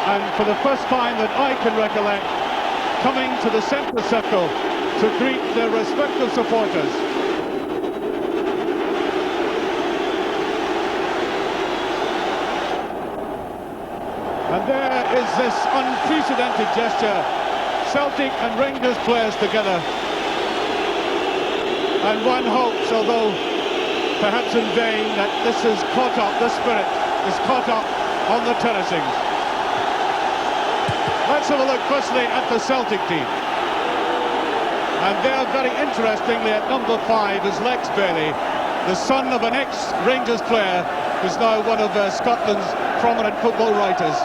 and for the first time that I can recollect, coming to the centre circle to greet their respective supporters. And there is this unprecedented gesture, Celtic and Rangers players together. And one hopes, although perhaps in vain, that this is caught up, the spirit is caught up on the terracings. Let's have a look firstly at the Celtic team. And there, very interestingly, at number 5 is Lex Bailey, the son of an ex-Rangers player who's now one of Scotland's prominent football writers.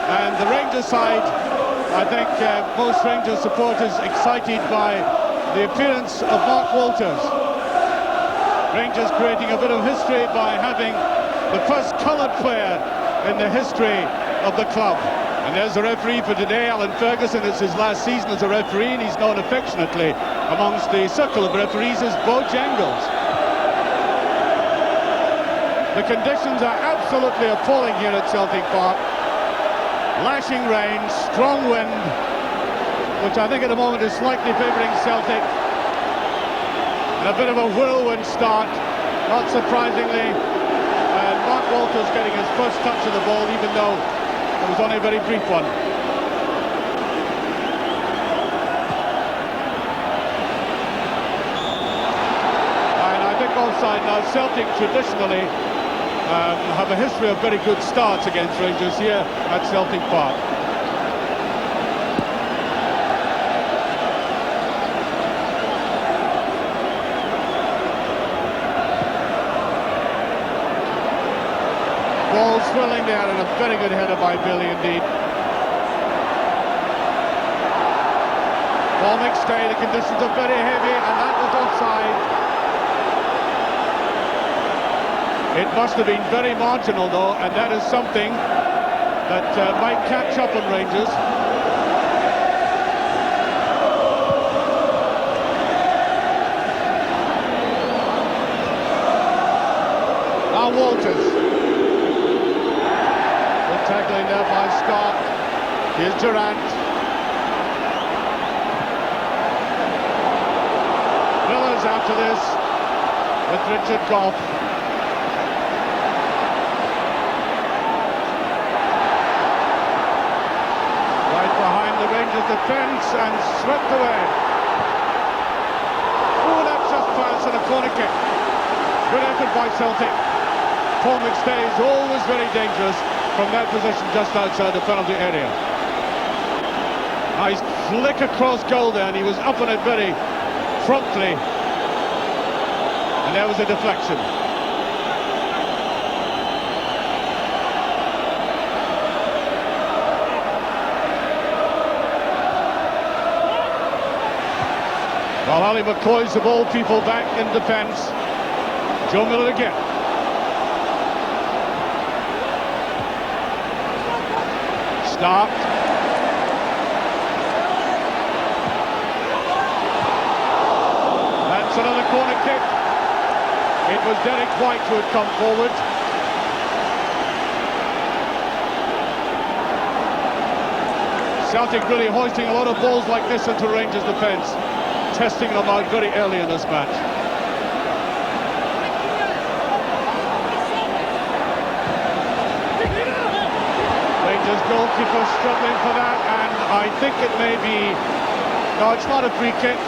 And the Rangers side, I think most Rangers supporters excited by the appearance of Mark Walters. Rangers creating a bit of history by having the first coloured player in the history of the club. And there's the referee for today, Alan Ferguson. It's his last season as a referee, and he's known affectionately amongst the circle of referees as Bo Jangles. The conditions are absolutely appalling here at Celtic Park. Lashing rain, strong wind, which I think at the moment is slightly favouring Celtic. And a bit of a whirlwind start, not surprisingly. And Mark Walters getting his first touch of the ball, even though it was only a very brief one. And I think offside now. Celtic traditionally have a history of very good starts against Rangers here at Celtic Park. Ball swirling there, and a very good header by Bailey indeed. Ball McStay, the conditions are very heavy, and that was offside. It must have been very marginal though, and that is something that might catch up on Rangers. Now Walters. Good tackling there by Scott. Here's Durant. Miller's after this with Richard Goff. Defence and swept away. Oh, that's just pass and a corner kick. Good effort by Celtic. Paul McStay is always very dangerous from that position just outside the penalty area. Nice flick across goal there, and he was up on it very promptly. And there was a deflection. Well, Ali McCoy's of all people back in defence. Joe Miller again. Start. That's another corner kick. It was Derek White who had come forward. Celtic really hoisting a lot of balls like this into Rangers defence, testing them out very early in this match. Rangers goalkeeper struggling for that, and I think it may be... No, it's not a free kick.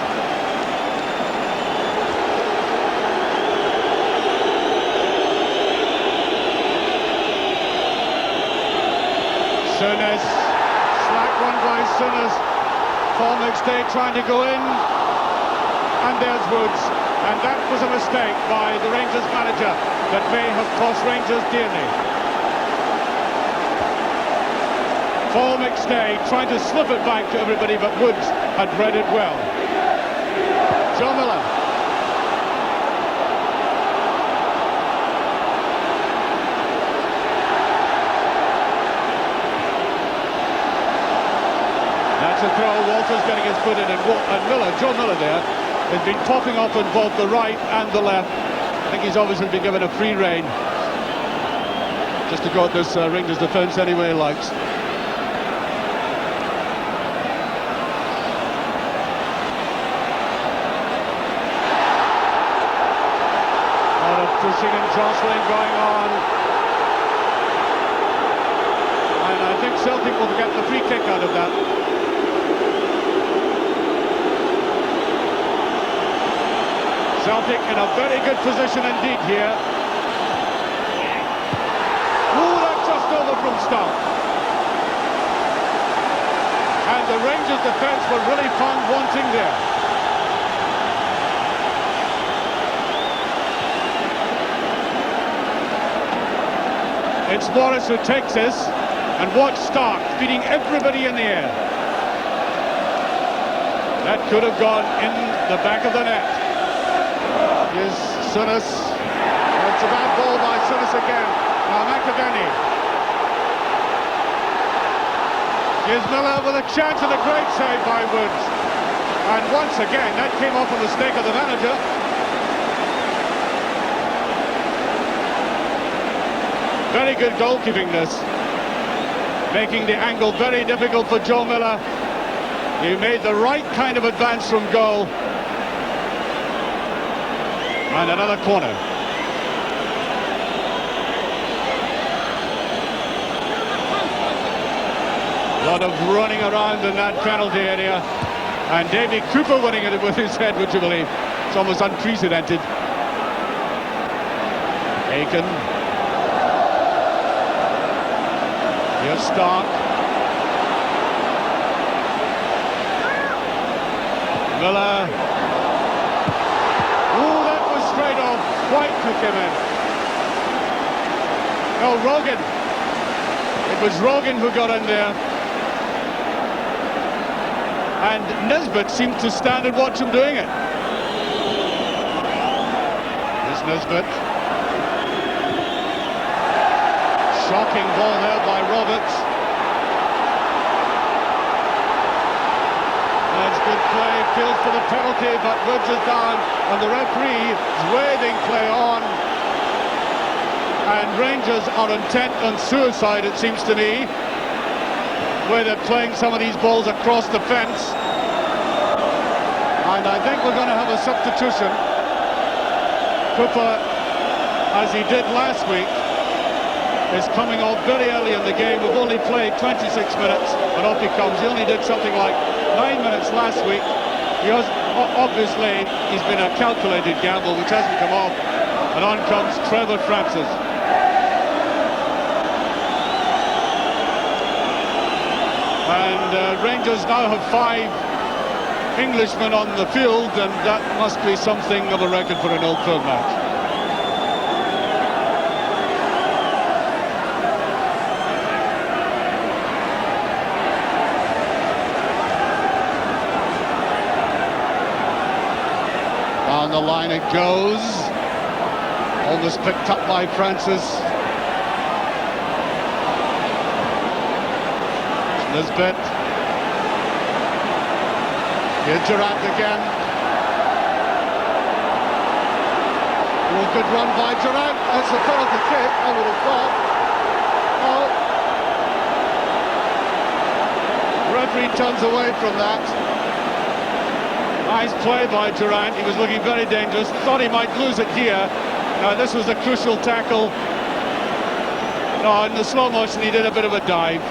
Souness, slack one by Souness. Paul McStay trying to go in. And there's Woods, and that was a mistake by the Rangers manager that may have cost Rangers dearly. Paul McStay trying to slip it back to everybody, but Woods had read it well. Joe Miller. That's a throw. Walters getting his foot in, and Miller, Joe Miller there, has been popping off on both the right and the left. I think he's obviously been given a free rein. just to go at this Rangers defence anyway, likes. Pushing and jostling going on, and I think Celtic will get the free kick out of that. Celtic in a very good position indeed here. Ooh, that's just over from Stark. And the Rangers defence were really found wanting there. It's Morris who takes this, and watch Stark feeding everybody in the air. That could have gone in the back of the net. Here's Souness. It's a bad ball by Souness again. Now McAvenny. Here's Miller with a chance and a great save by Woods. And once again, that came off a mistake of the manager. Very good goalkeeping this, making the angle very difficult for Joe Miller. He made the right kind of advance from goal. And another corner. A lot of running around in that penalty area. And Davy Cooper winning it with his head, would you believe? It's almost unprecedented. Aiken. Here's Stark. Miller. Ooh, that was straight off. White took him in. No, Rogan. It was Rogan who got in there. And Nisbet seemed to stand and watch him doing it. Here's Nisbet. Shocking ball there by Roberts. That's good play, feels for the penalty, but Woods is down, and the referee is waving play on. And Rangers are intent on suicide, it seems to me, where they're playing some of these balls across the fence. And I think we're going to have a substitution. Cooper, as he did last week, is coming off very early in the game. We've only played 26 minutes, and off he comes. He only did something like 9 minutes last week. He has, obviously, he's been a calculated gamble, which hasn't come off. And on comes Trevor Francis. And Rangers now have 5 Englishmen on the field, and that must be something of a record for an Old Firm match. Down the line it goes. Almost picked up by Francis. Nisbet. Here's Durant again. Oh, good run by Durant. That's a penalty kick, I would have thought. Oh. Referee turns away from that. Nice play by Durant. He was looking very dangerous. Thought he might lose it here. This was a crucial tackle. No, in the slow motion he did a bit of a dive.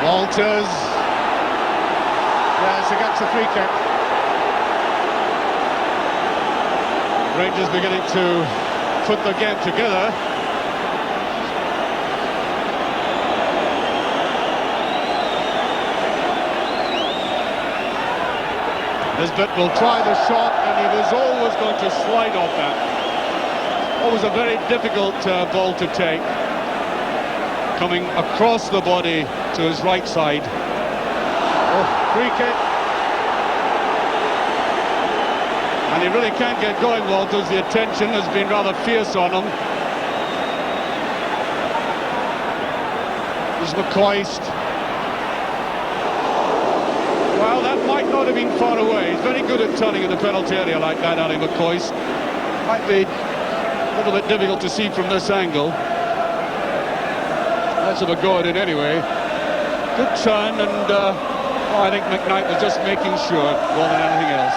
Walters. Yes, he gets a free kick. Rangers beginning to put the game together. Nisbet will try the shot, and he was always going to slide off that. Always a very difficult ball to take. Coming across the body to his right side. Oh, free kick. And he really can't get going, Walters. The attention has been rather fierce on him. There's McCoist. not have been far away. He's very good at turning in the penalty area like that, Ali McCoy's. Might be a little bit difficult to see from this angle. Let's have a go at it anyway. Good turn, and I think McKnight was just making sure more than anything else.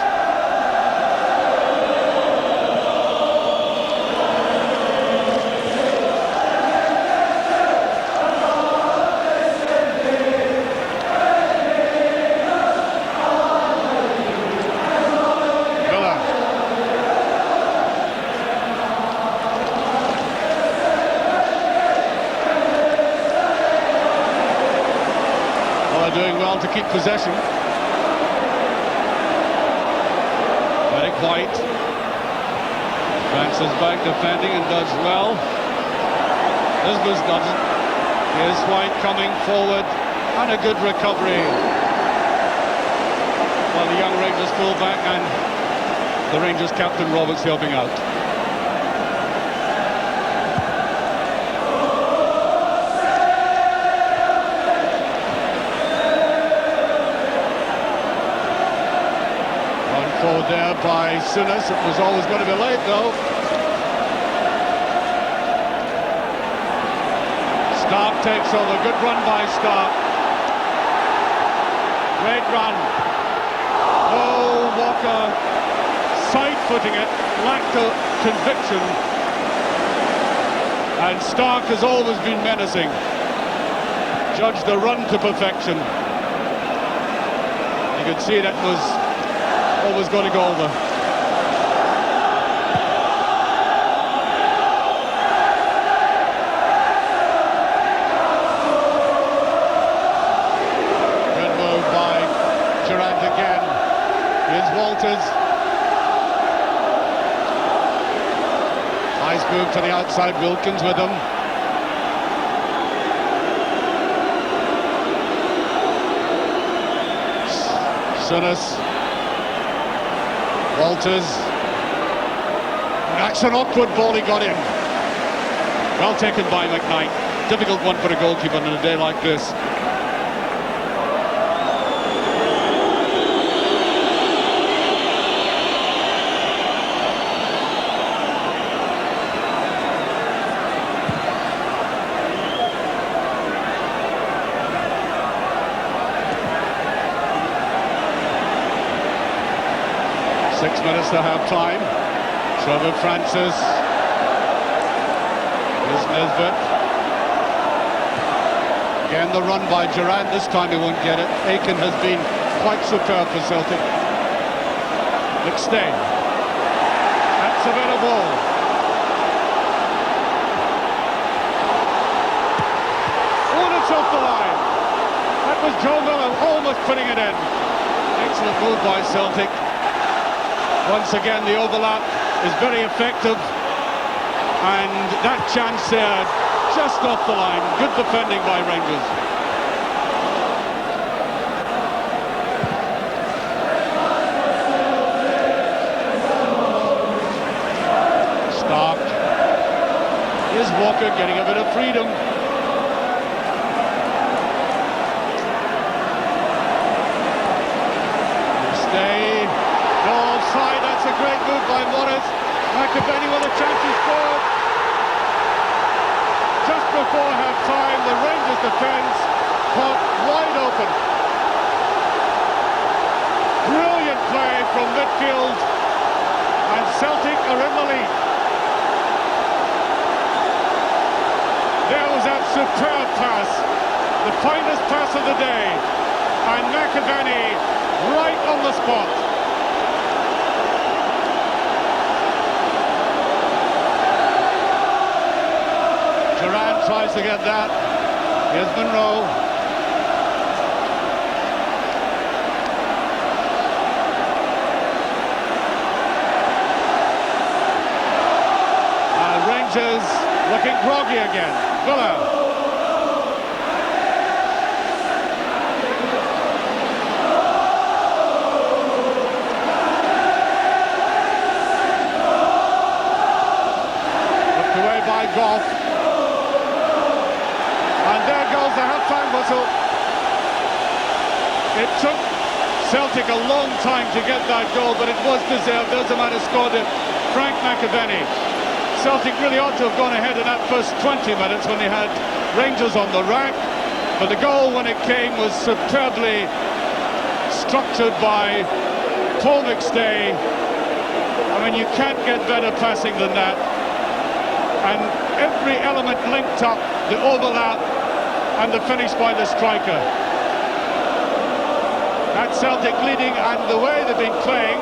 Doing well to keep possession. Very quiet. Francis back defending and does well. Lisbeth doesn't. Here's White coming forward and a good recovery. Well, the young Rangers fullback and the Rangers captain Roberts helping out. Forward there by Sinas. It was always going to be late though. Stark takes over. Good run by Stark. Great run. Oh, Walker side-footing it. Lacked the conviction. And Stark has always been menacing. Judged the run to perfection. You could see that was always going to go over. Good move by Durant again. Here's Walters. Nice move to the outside. Wilkins with him. Sinas. Walters. That's an awkward ball he got in. Well taken by McKnight. Difficult one for a goalkeeper on a day like this. Six minutes to half time. Trevor Francis. Here's Nisbet. Again the run by Durant. This time he won't get it. Aiken has been quite superb for Celtic. McStay. That's a better ball. Oh, it's off the line. That was Joe Miller almost putting it in. Excellent move by Celtic. Once again, the overlap is very effective, and that chance there, just off the line. Good defending by Rangers. Stark. Here's Walker getting a bit of freedom. Offside, that's a great move by Morris. McAvenny with a chance to score. Just before half-time, the Rangers defence caught wide open. Brilliant play from midfield, and Celtic are in the lead. There was that superb pass, the finest pass of the day, and McAvenny right on the spot. Durant tries to get that. Here's Monroe. And Rangers looking groggy again. Villa. Looked away by Goff. And there goes the half-time whistle. It took Celtic a long time to get that goal, but it was deserved. There's the man who scored it, Frank McAvenny. Celtic really ought to have gone ahead in that first 20 minutes when they had Rangers on the rack, but the goal when it came was superbly structured by Paul McStay. I mean, you can't get better passing than that, and every element linked up, the overlap and the finish by the striker. That Celtic leading, and the way they've been playing,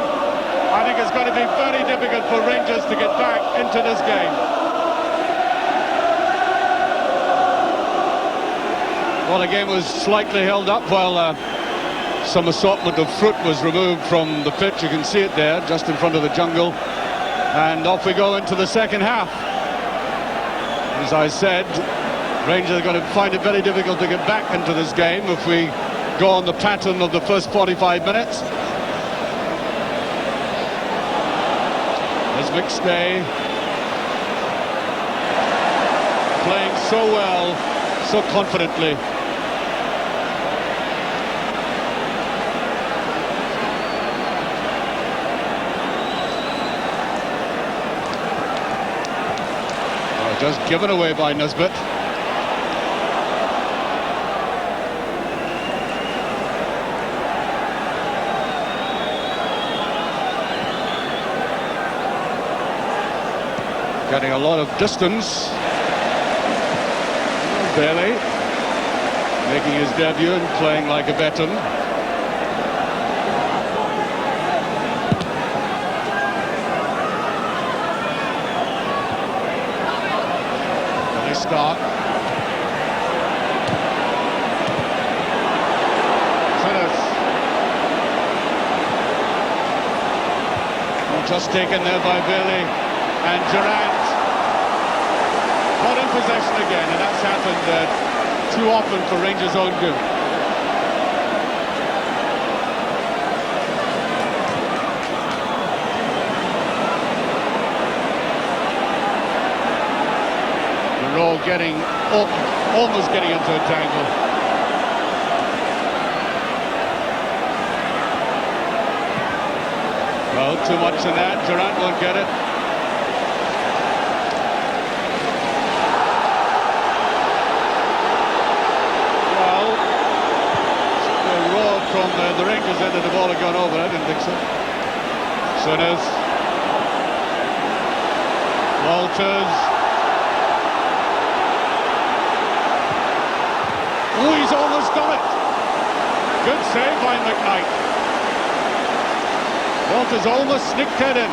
I think it's going to be very difficult for Rangers to get back into this game. Well, the game was slightly held up while some assortment of fruit was removed from the pitch. You can see it there, just in front of the jungle. And off we go into the second half. As I said, Rangers are going to find it very difficult to get back into this game if we go on the pattern of the first 45 minutes. There's McStay playing so well, so confidently. Just given away by Nisbet. Getting a lot of distance. Bailey making his debut and playing like a veteran. Start. Just taken there by Bailey, and Durant got in possession again, and that's happened too often for Rangers' own good. Rowe getting almost getting into a tangle. Well, too much in that. Durant won't get it. Well, a roar from the Rangers end of the ball had gone over. I didn't think so. Sinners. Walters. Oh, he's almost done it. Good save by McKnight. Walters almost sneaked it in.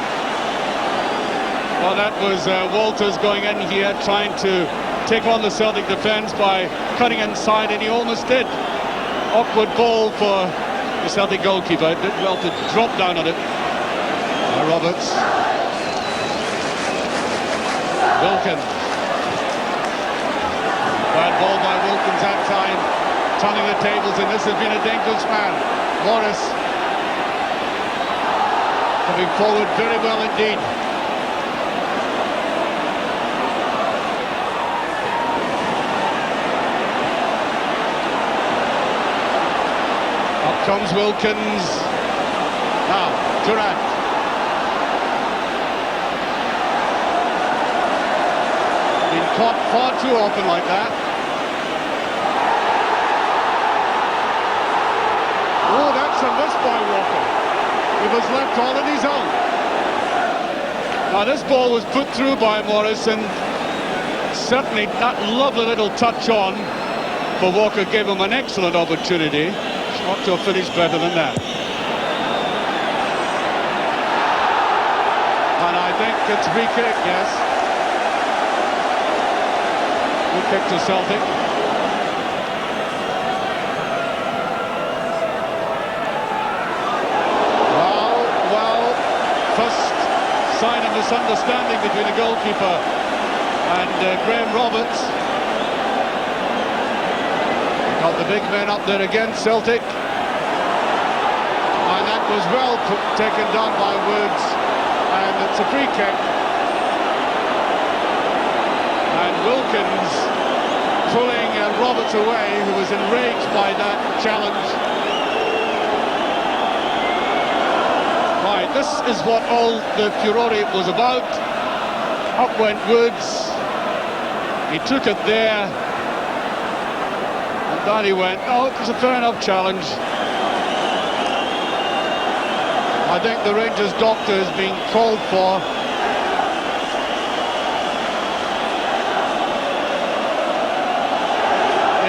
Well, that was Walters going in here, trying to take on the Celtic defence by cutting inside, and he almost did. Awkward ball for the Celtic goalkeeper. Did well to drop down on it. Roberts. Wilkins. Bad ball by Wilkins that time, turning the tables, and this has been a dangerous man. Morris coming forward very well indeed. Up comes Wilkins. Now, Durant. Been caught far too often like that. Oh, that's a miss by Walker. He was left all on his own. Now this ball was put through by Morris, and certainly that lovely little touch on for Walker gave him an excellent opportunity. Ought to have finished better than that. And I think it's free kick, yes. Free kick to Celtic. First sign of misunderstanding between the goalkeeper and Graham Roberts. Got the big men up there again, Celtic. And that was well taken down by Woods. And it's a free kick. And Wilkins pulling Roberts away, who was enraged by that challenge. this is what all the furore was about. Up went Woods. He took it there. And down he went. Oh, it was a fair enough challenge. I think the Rangers doctor is being called for.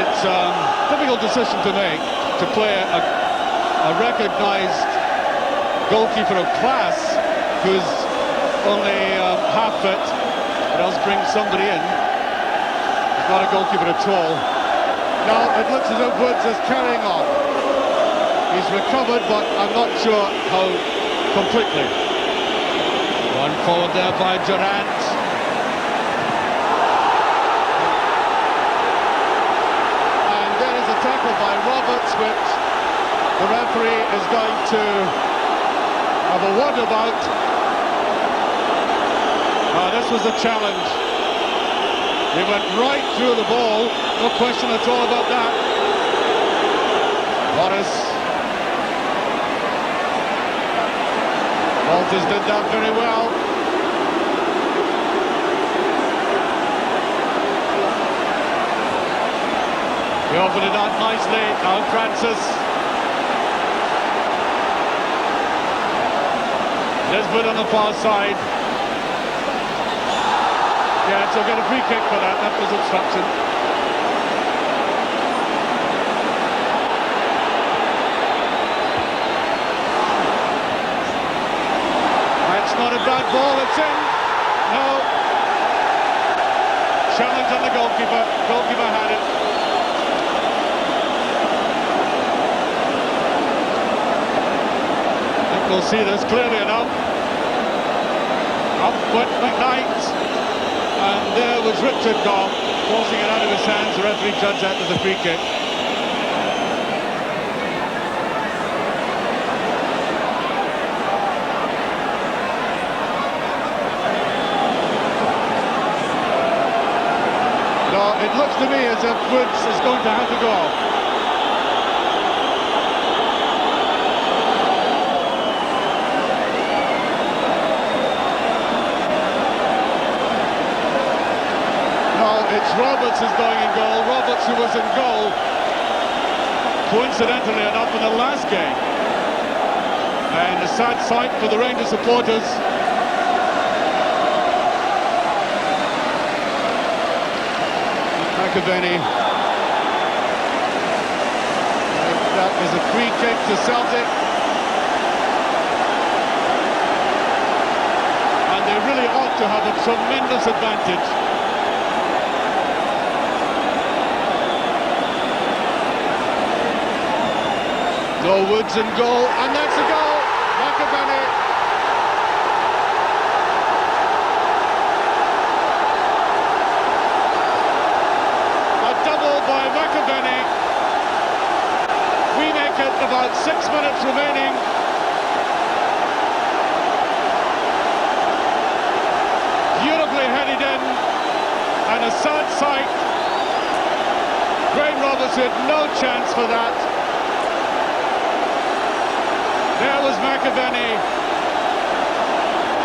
It's a difficult decision to make, to play a recognised goalkeeper of class who's only half fit, but else bring somebody in. He's not a goalkeeper at all. Now it looks as if Woods is carrying on. He's recovered, but I'm not sure how completely. Run forward there by Durant. And there is a tackle by Roberts, which the referee is going to have a word about. This was a challenge. He went right through the ball, no question at all about that. Morris. Walters did that very well. He opened it out nicely. Now Francis. Lisbon on the far side. Yeah, so get a free kick for that. That was obstruction. That's not a bad ball. It's in. No. Challenge on the goalkeeper. Goalkeeper had it. I think we'll see this clearly enough. Up went McKnight. And there was Richard Goff forcing it out of his hands. The referee judged that as a free kick. No, it looks to me as if Woods is going to have to go. It's Roberts is going in goal. Roberts, who was in goal, coincidentally enough, in the last game. And a sad sight for the Rangers supporters. McAvenny. That is a free kick to Celtic. And they really ought to have a tremendous advantage. No Woods in goal, and that's a goal. MacAvenny. A double by MacAvenny. We make it about 6 minutes remaining. Beautifully headed in, and a sad sight. Graham Roberts had no chance for that. There was MacAvenny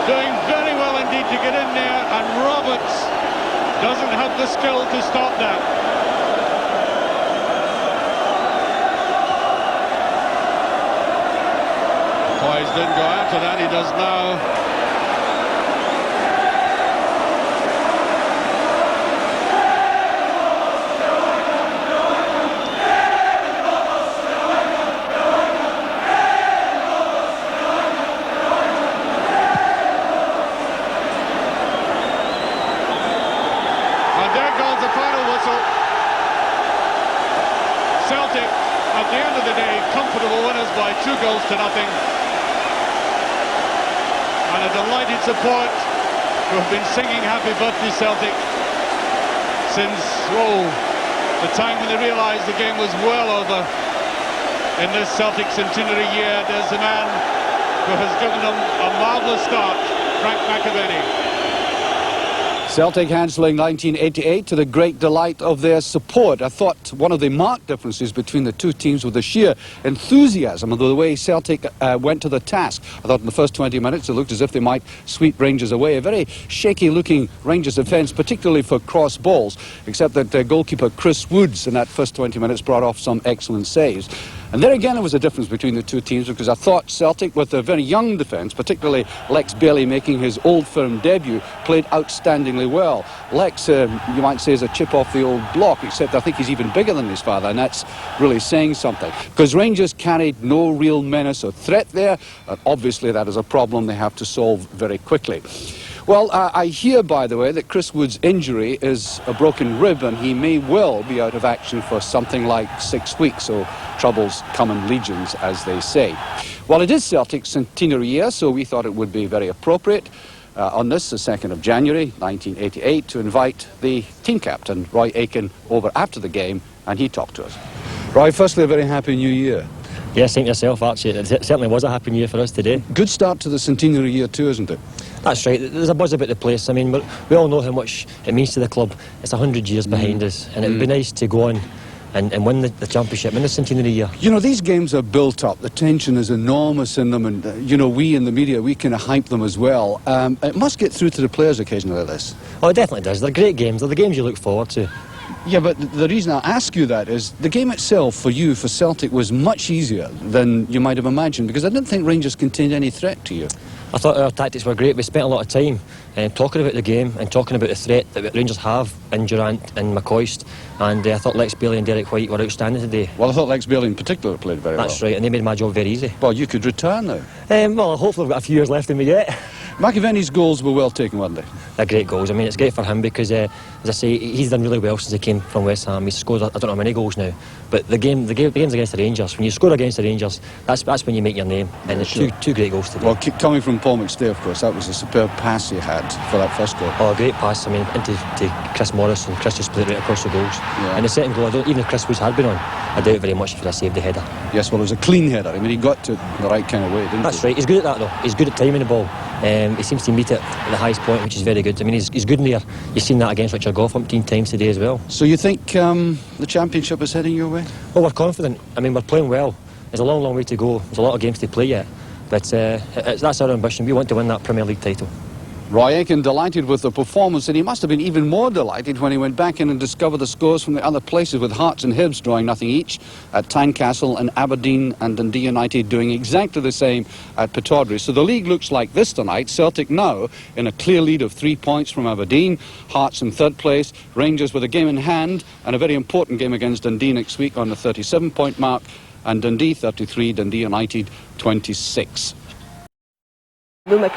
doing very well indeed to get in there, and Roberts doesn't have the skill to stop that. Toys didn't go after that, he does now. Celtic, at the end of the day, comfortable winners by 2-0. And a delighted support who have been singing Happy Birthday Celtic since, the time when they realised the game was well over. In this Celtic centenary year, there's a man who has given them a marvellous start, Frank MacAvenny. Celtic handling 1988 to the great delight of their support. I thought one of the marked differences between the two teams was the sheer enthusiasm of the way Celtic went to the task. I thought in the first 20 minutes it looked as if they might sweep Rangers away. A very shaky looking Rangers defence, particularly for cross balls, except that goalkeeper Chris Woods in that first 20 minutes brought off some excellent saves. And there again, there was a difference between the two teams, because I thought Celtic, with a very young defence, particularly Lex Bailey making his Old Firm debut, played outstandingly well. Lex, you might say, is a chip off the old block, except I think he's even bigger than his father, and that's really saying something. Because Rangers carried no real menace or threat there, and obviously that is a problem they have to solve very quickly. Well, I hear, by the way, that Chris Wood's injury is a broken rib, and he may well be out of action for something like 6 weeks, so troubles come in legions, as they say. Well, it is Celtic's centenary year, so we thought it would be very appropriate on this, the 2nd of January, 1988, to invite the team captain, Roy Aitken, over after the game, and he talked to us. Roy, firstly, a very happy new year. Yes, same to yourself, Archie. It certainly was a happy new year for us today. Good start to the centenary year too, isn't it? That's right. There's a buzz about the place. I mean, we all know how much it means to the club. It's 100 years behind us, and it would be nice to go on and win the championship, win the centenary year. You know, these games are built up. The tension is enormous in them, and, you know, we in the media, we kind of hype them as well. It must get through to the players occasionally, this. Oh, it definitely does. They're great games. They're the games you look forward to. Yeah, but the reason I ask you that is the game itself for you, for Celtic, was much easier than you might have imagined, because I didn't think Rangers contained any threat to you. I thought our tactics were great. We spent a lot of time talking about the game and talking about the threat that Rangers have in Durant and McCoist, and I thought Lex Bailey and Derek White were outstanding today. Well, I thought Lex Bailey in particular played very well. That's right, and they made my job very easy. Well, you could retire now. Well, hopefully we've got a few years left in me yet. McAvenny's goals were well taken, weren't they? They're great goals. I mean, it's great for him because, as I say, he's done really well since he came from West Ham. He's scored, I don't know how many goals now, but the game's against the Rangers. When you score against the Rangers, that's when you make your name, and it's two great goals today. Well, coming from Paul McStay, of course, that was a superb pass he had for that first goal. Oh, a great pass, I mean, to Chris Morris, and Chris just put it right across the goals. Yeah. And the second goal, even if Chris Woods had been on, I doubt very much if he'd have saved the header. Yes, well, it was a clean header. I mean, he got to the right kind of way, didn't he? That's right, he's good at that though. He's good at timing the ball. He seems to meet it at the highest point, which is very good. I mean, he's good in there. You've seen that against Richard Gough 15 times today as well. So you think the championship is heading your way? Well, we're confident. I mean, we're playing well. There's a long, long way to go. There's a lot of games to play yet. But that's our ambition. We want to win that Premier League title. Roy Aitken delighted with the performance, and he must have been even more delighted when he went back in and discovered the scores from the other places, with Hearts and Hibs drawing nothing each at Tynecastle, and Aberdeen and Dundee United doing exactly the same at Pittodrie. So the league looks like this tonight. Celtic now in a clear lead of 3 points from Aberdeen, Hearts in third place, Rangers with a game in hand and a very important game against Dundee next week on the 37-point mark, and Dundee 33, Dundee United 26.